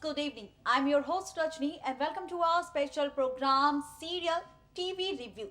good evening. I'm your host Rajni and welcome to our special program Serial TV Review.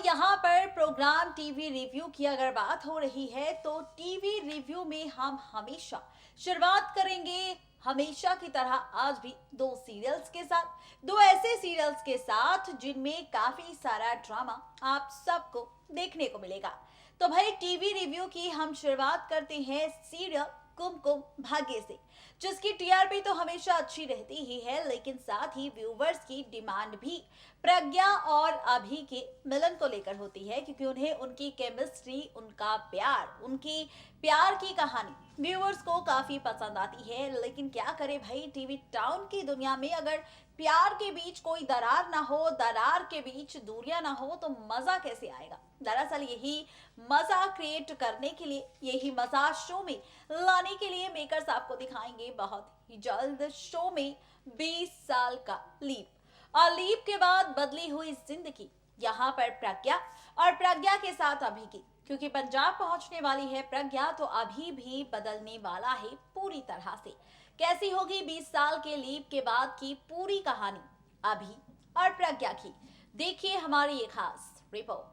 यहाँ पर programme TV review की अगर बात हो रही है तो टीवी रिव्यू में हम हमेशा शुरुआत करेंगे हमेशा की तरह आज भी दो सीरियल्स के साथ, दो ऐसे सीरियल्स के साथ जिनमें काफी सारा ड्रामा आप सबको देखने को मिलेगा। तो भाई टीवी रिव्यू की हम शुरुआत करते हैं सीरियल कुमकुम भाग्य से, जिसकी टीआरपी तो हमेशा अच्छी रहती ही है, लेकिन साथ ही व्यूवर्स की डिमांड भी प्रज्ञा और अभी के मिलन को लेकर होती है, क्योंकि उन्हें उनकी केमिस्ट्री, उनका प्यार, उनकी प्यार की कहानी व्यूवर्स को काफी पसंद आती है। लेकिन क्या करे भाई, टीवी टाउन की दुनिया में अगर प्यार के बीच कोई दरार ना हो, दरार के बीच दूरियां ना हो, तो मजा कैसे आएगा। दरअसल यही मजा क्रिएट करने के लिए, यही मजा शो में लाने के लिए मेकर्स आपको दिखाएंगे बहुत ही जल्द शो में 20 साल का लीप और लीप के बाद बदली हुई जिंदगी, यहाँ पर प्रज्ञा और प्रज्ञा के साथ अभी की, क्योंकि पंजाब पहुंचने वाली है प्रज्ञा, तो अभी भी बदलने वाला है पूरी तरह से। कैसी होगी 20 साल के लीप के बाद की पूरी कहानी अभी और प्रज्ञा की, देखिए हमारी ये खास रिपोर्ट।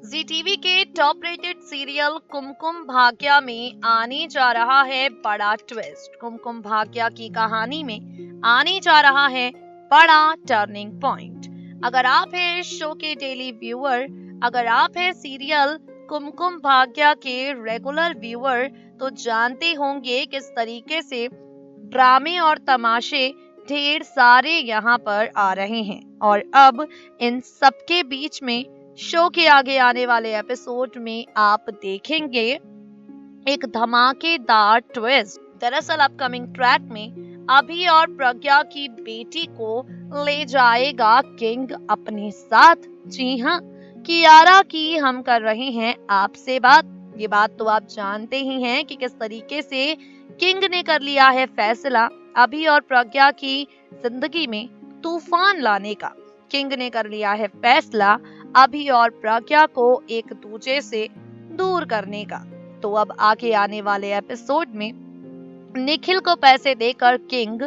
जी टीवी के top rated serial Kumkum Bhagya में आने जा रहा है बड़ा ट्विस्ट। कुमकुम भाग्य की कहानी में आने जा रहा है बड़ा टर्निंग पॉइंट। अगर आप हैं इस शो के डेली व्यूअर, अगर आप हैं सीरियल कुमकुम भाग्य के रेगुलर व्यूअर, तो जानते होंगे किस तरीके से ड्रामे और तमाशे ढेर सारे यहाँ पर आ रहे हैं। और अब इन सबके बीच में शो के आगे आने वाले एपिसोड में आप देखेंगे एक धमाकेदार ट्विस्ट। दरअसल अपकमिंग ट्रैक में अभी और प्रज्ञा की बेटी को ले जाएगा किंग अपने साथ। जी हाँ, कियारा की हम कर रहे हैं आपसे बात। ये बात तो आप जानते ही हैं कि किस तरीके से किंग ने कर लिया है फैसला अभी और प्रज्ञा की जिंदगी में तूफान लाने का। किंग ने कर लिया है फैसला अभी और प्रज्ञा को एक दूसरे से दूर करने का। तो अब आगे आने वाले एपिसोड में निखिल को पैसे देकर किंग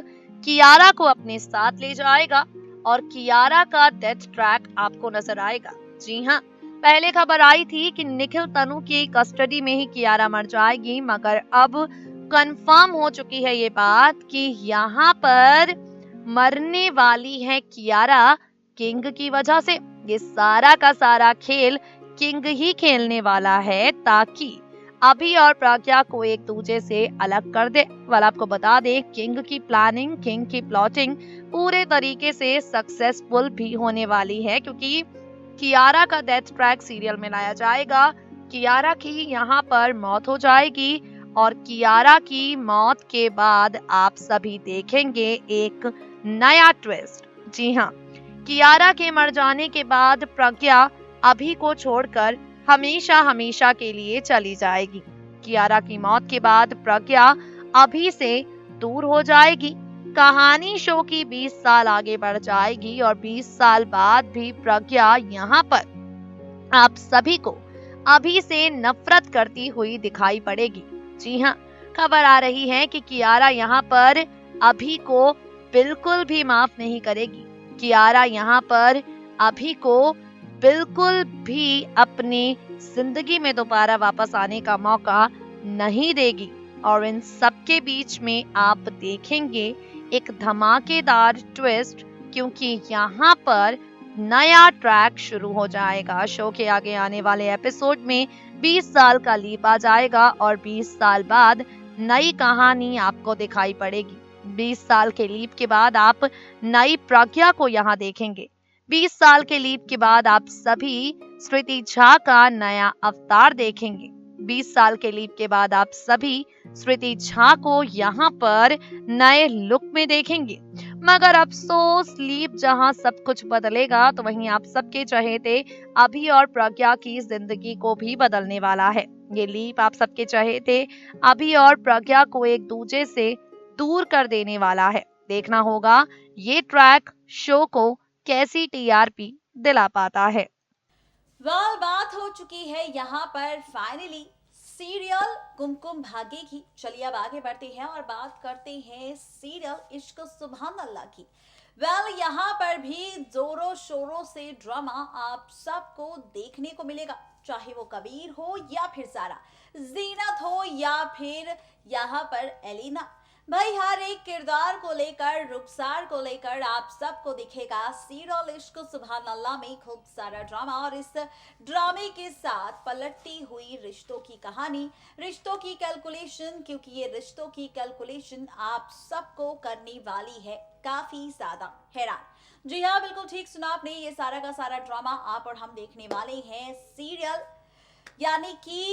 कियारा को अपने साथ ले जाएगा और कियारा का डेथ ट्रैक आपको नजर आएगा। जी हाँ, पहले खबर आई थी कि निखिल तनु की कस्टडी में ही कियारा मर जाएगी, मगर अब कंफर्म हो चुकी है ये बात कि यहाँ पर मरने वाली है कियारा किंग की वजह से। ये सारा का सारा खेल किंग ही खेलने वाला है, ताकि अभी और प्रज्ञा को एक दूसरे से अलग कर दे। वाल आपको बता दे, किंग की प्लानिंग, किंग की प्लॉटिंग पूरे तरीके से सक्सेसफुल भी होने वाली है, क्योंकि कियारा का डेथ ट्रैक सीरियल में लाया जाएगा। कियारा की यहाँ पर मौत हो जाएगी और कियारा की मौत के बाद आप सभी देखेंगे एक नया ट्विस्ट। जी हाँ, कियारा के मर जाने के बाद प्रज्ञा अभी को छोड़कर हमेशा हमेशा के लिए चली जाएगी। कियारा की मौत के बाद प्रज्ञा अभी से दूर हो जाएगी। कहानी शो की 20 साल आगे बढ़ जाएगी और 20 साल बाद भी प्रज्ञा यहाँ पर आप सभी को अभी से नफरत करती हुई दिखाई पड़ेगी। जी हाँ, खबर आ रही है कि कियारा यहाँ पर अभी को बिल्कुल भी माफ नहीं करेगी। कियारा यहाँ पर अभी को बिल्कुल भी अपनी जिंदगी में दोबारा वापस आने का मौका नहीं देगी। और इन सबके बीच में आप देखेंगे एक धमाकेदार ट्विस्ट, क्योंकि यहाँ पर नया ट्रैक शुरू हो जाएगा। शो के आगे आने वाले एपिसोड में 20 साल का लीप आ जाएगा और 20 साल बाद नई कहानी आपको दिखाई पड़ेगी। 20 साल के लीप के बाद आप नई प्रज्ञा को यहाँ देखेंगे। 20 साल के लीप के बाद आप सभी श्रुति झा का नया अवतार देखेंगे। 20 साल के लीप के बाद आप सभी श्रुति झा को यहाँ पर नए लुक में देखेंगे। मगर अफसोस, लीप जहाँ सब कुछ बदलेगा, तो वहीं आप सबके चहेते अभी और प्रज्ञा की जिंदगी को भी बदलने वाला है। ये लीप आप सबके चहेते अभी और प्रज्ञा को एक दूसरे से दूर कर देने वाला है। देखना होगा ये ट्रैक शो को कैसी टीआरपी दिला पाता है। बात हो चुकी है यहाँ पर फाइनली सीरियल कुमकुम भाग्य की। चलिए अब आगे बढ़ते हैं और बात करते हैं सीरियल इश्क सुभान अल्लाह की। यहाँ पर भी जोरों शोरों से ड्रामा आप सबको देखने को मिलेगा, चाहे वो कबीर हो या फिर सारा, जीनत हो या फिर यहाँ पर एलिना। भाई हर एक किरदार को लेकर, रुखसार को लेकर आप सबको दिखेगा सीरियल इश्क सुभान अल्लाह में खूब सारा ड्रामा। और इस ड्रामे के साथ पलटती हुई रिश्तों की कहानी, रिश्तों की कैलकुलेशन, क्योंकि ये रिश्तों की कैलकुलेशन आप सबको करने वाली है काफी ज्यादा हैरान। जी हाँ, बिल्कुल ठीक सुना आपने, ये सारा का सारा ड्रामा आप और हम देखने वाले हैं सीरियल यानी कि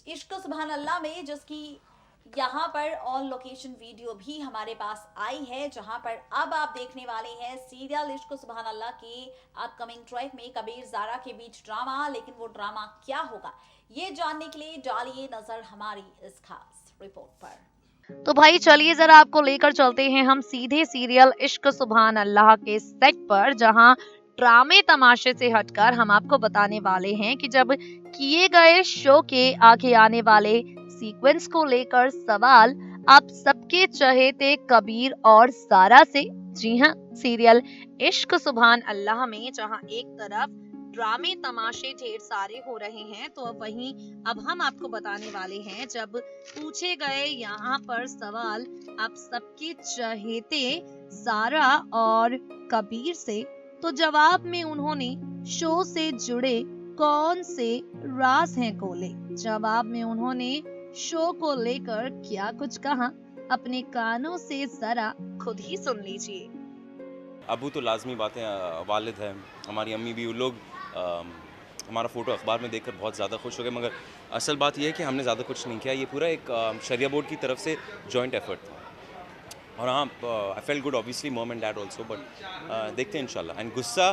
इश्क सुभान अल्लाह में, जिसकी यहाँ पर ऑन लोकेशन वीडियो भी हमारे पास आई है, जहां पर अब आप देखने वाले हैं सीरियल इश्क सुभान अल्लाह के अपकमिंग ट्रैक में कबीर जारा के बीच ड्रामा। लेकिन वो ड्रामा क्या होगा, ये जानने के लिए डालिए नजर हमारी इस खास रिपोर्ट पर। तो भाई चलिए जरा आपको लेकर चलते हैं हम सीधे सीरियल इश्क सुभान अल्लाह के सेट पर, जहां ड्रामे तमाशे से हटकर हम आपको बताने वाले हैं कि जब किए गए शो के आगे आने वाले सीक्वेंस को लेकर सवाल आप सबके चहेते कबीर और सारा से। जी हाँ, सीरियल इश्क सुभान अल्लाह में जहां एक तरफ ड्रामे तमाशे ढेर सारे हो रहे हैं, तो वहीं अब हम आपको बताने वाले हैं जब पूछे गए यहाँ पर सवाल आप सबके चहेते सारा और कबीर से, तो जवाब में उन्होंने शो से जुड़े कौन से राज हैं खोले। जवाब में उन्होंने शो को लेकर क्या कुछ कहा, अपने कानों से जरा खुद ही सुन लीजिए। अबू तो लाजमी बातें, वालिद है, हमारी अम्मी भी, उन लोग हमारा फ़ोटो अखबार में देखकर बहुत ज़्यादा खुश हो गए। मगर असल बात यह है कि हमने ज़्यादा कुछ नहीं किया, ये पूरा एक शरिया बोर्ड की तरफ से जॉइंट एफर्ट था। और हाँ, I feel good obviously, mom and dad also, but देखते हैं इंशाल्लाह। एंड गुस्सा,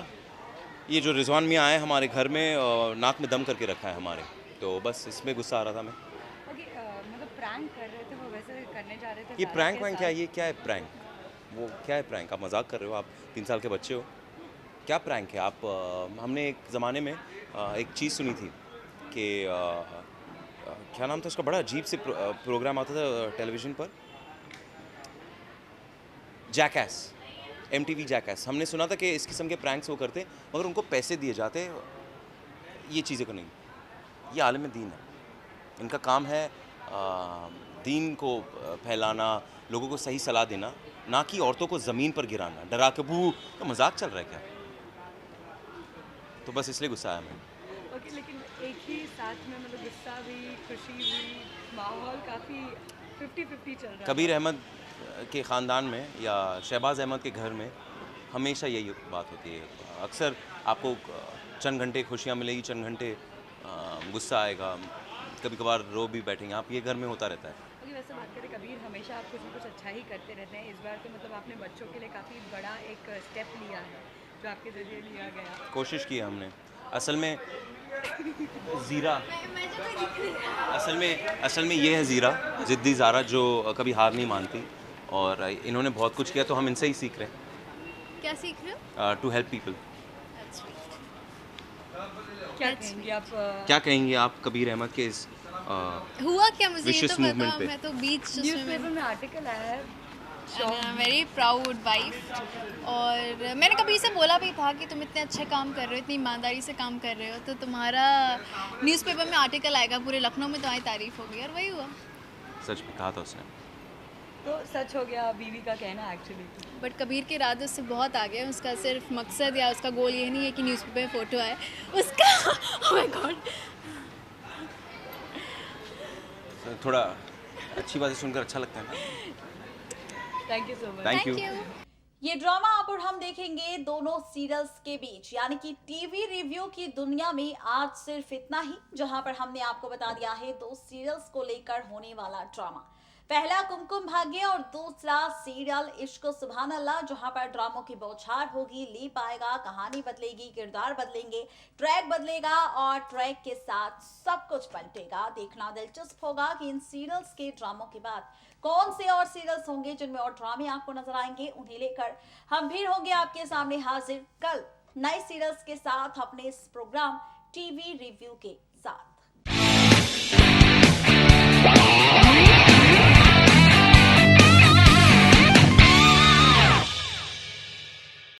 ये जो रिजवान मियाँ आए हमारे घर में, नाक में दम करके रखा है हमारे, तो बस इसमें गुस्सा आ रहा था मैं। मतलब प्रैंक कर रहे थे वो, वैसे करने जा रहे थे। ये प्रैंक वैंक क्या, ये क्या है प्रैंक? वो क्या है प्रैंक? आप मजाक कर रहे हो? आप 3 साल के बच्चे हो, क्या प्रैंक है? आप हमने एक ज़माने में एक चीज़ सुनी थी कि क्या नाम था उसका, बड़ा अजीब से प्रोग्राम आता था टेलीविज़न पर, जैकैस, MTV जैकैस। हमने सुना था कि इस किस्म के प्रैंक्स वो करते मगर उनको पैसे दिए जाते, ये चीज़ें को नहीं। ये आलिम दीन है, इनका काम है दीन को फैलाना, लोगों को सही सलाह देना, ना कि औरतों को ज़मीन पर गिराना डरा के। बू तो मजाक चल रहा है क्या? तो बस इसलिए गुस्सा आया मैं। ओके, लेकिन एक ही साथ में मतलब गुस्सा भी, खुशी भी, माहौल काफ़ी 50-50 चल रहा है। कबीर अहमद के ख़ानदान में या शहबाज अहमद के घर में हमेशा यही बात होती है। अक्सर आपको चंद घंटे खुशियाँ मिलेगी, चंद घंटे गुस्सा आएगा, कभी कभार रो भी बैठेंगे आप, ये घर में होता रहता है। ओके, वैसे बात करें कबीर, हमेशा आप कुछ न कुछ अच्छा ही करते रहते हैं। इस बार तो मतलब आपने बच्चों के लिए काफ़ी बड़ा एक स्टेप लिया है, जो आपके ज़रिए लिया गया। कोशिश की है हमने। असल में ज़ीरा, असल में ये है ज़ीरा, ज़िद्दी ज़ारा, जो कभी हार नहीं मानती, और इन्होंने बहुत कुछ किया, तो हम इनसे ही सीख रहे हैं। क्या सीख रहे हो? To help people. क्या कहेंगे आप कबीर अहमद के इस हुआ क्या, मुझे ये विशेष तो मूवमेंट बताओ। पे? मैं तो बीच न्यूज़पेपर में आर्टिकल आया है, वेरी प्राउड वाइफ। और मैंने कभी से बोला भी था कि तुम इतने अच्छे काम कर रहे हो, इतनी ईमानदारी से काम कर रहे हो, तो तुम्हारा न्यूज़पेपर में आर्टिकल आएगा, पूरे लखनऊ में तुम्हारी तारीफ होगी। और वही हुआ, सच में कहा था उसने। तो सच हो गया बीवी का कहना एक्चुअली। बट कबीर के इरादे उससे बहुत आगे है। उसका सिर्फ मकसद या उसका गोल ये नहीं है कि न्यूज़पेपर में फ़ोटो आए उसका। ओह माय गॉड, थोड़ा अच्छी बातें सुनकर अच्छा लगता है ना। Thank you so much. Thank you. ये ड्रामा आप और हम देखेंगे दोनों सीरियल्स के बीच, यानी कि टीवी रिव्यू की दुनिया में आज सिर्फ इतना ही, जहां पर हमने आपको बता दिया है 2 सीरियल्स को लेकर होने वाला ड्रामा। पहला कुमकुम भाग्य और दूसरा सीरियल इश्क सुभान अल्लाह, जहां पर ड्रामों की बौछार होगी, लीप आएगा, कहानी बदलेगी, किरदार बदलेंगे, ट्रैक बदलेगा और ट्रैक के साथ सब कुछ पलटेगा। देखना दिलचस्प होगा कि इन सीरियल्स के ड्रामों के बाद कौन से और सीरियल्स होंगे जिनमें और ड्रामे आपको नजर आएंगे। उन्हें लेकर हम फिर होंगे आपके सामने हाजिर कल नए सीरियल्स के साथ, अपने इस प्रोग्राम टीवी रिव्यू के साथ।